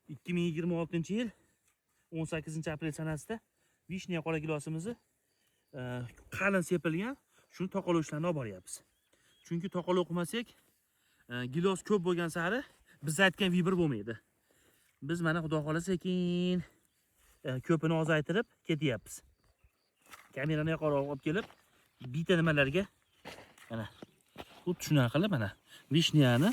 2026-yil 18-aprel sanasida vishnya qora gilosimizni qalin sepilgan, shuni toqaloqlarni olib boryapmiz. Chunki toqaloq qilmasak, gilos ko'p bo'lgan sari biz aytgan vibr bo'lmaydi. Biz mana xudo xolasa sekin ko'pini ozaytirib ketyapmiz. Kamerani yuqori olib kelib, bitta nimalarga mana xuddi shunaqa qilib mana vishnyani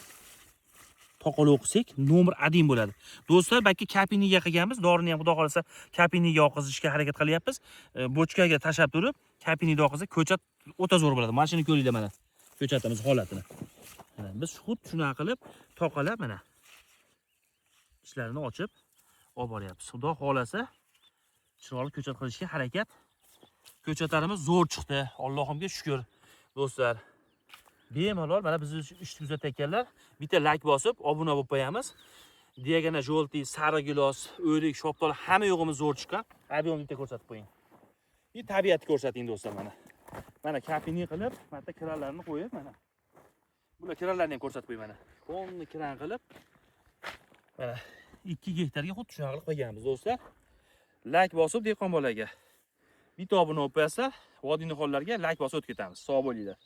toqaloq qilsak, nomer 1 bo'ladi. Do'stlar, balki kapiniga qilganmiz, dorini ham xudo xolasa kapiniga oqizishga harakat qilyapmiz. Bochkaga tashab turib, kapiniga oqizsa ko'chat o'ta zo'r bo'ladi. Mana shuni ko'ringlar mana. Ko'chatimiz holatini. Mana biz xuddi shunaqa qilib toqalab mana ishlarini ochib olib boryapmiz. Xudo xolasa chiroyli ko'chat qilishga harakat. Ko'chatlarimiz zo'r chiqdi. Allohimga shukr. Do'stlar, bemalol mana bizni ishni kuzatayotganlar bitta like bosib, obuna bo'lib qo'yamiz. Diagona jolti, sariq gilos, o'rik, shoptol hamma yo'g'imiz zo'r chiqqan. Ob'yomni bitta ko'rsatib qo'ying. Tabiatni ko'rsating do'stlar mana. Mana kapini qilib, mana kiralarini qo'yib mana. Bular kiralarni ham ko'rsatib qo'y mana. Qonni kiran qilib mana 2 gektarga xuddi shunaqa qilib qo'yganmiz do'stlar. Like bosib dehqon bolaga bitta obuna bo'lib qo'yasizlar, vodiyni hollarga like bosib o'tib ketamiz. Sog' bo'linglar.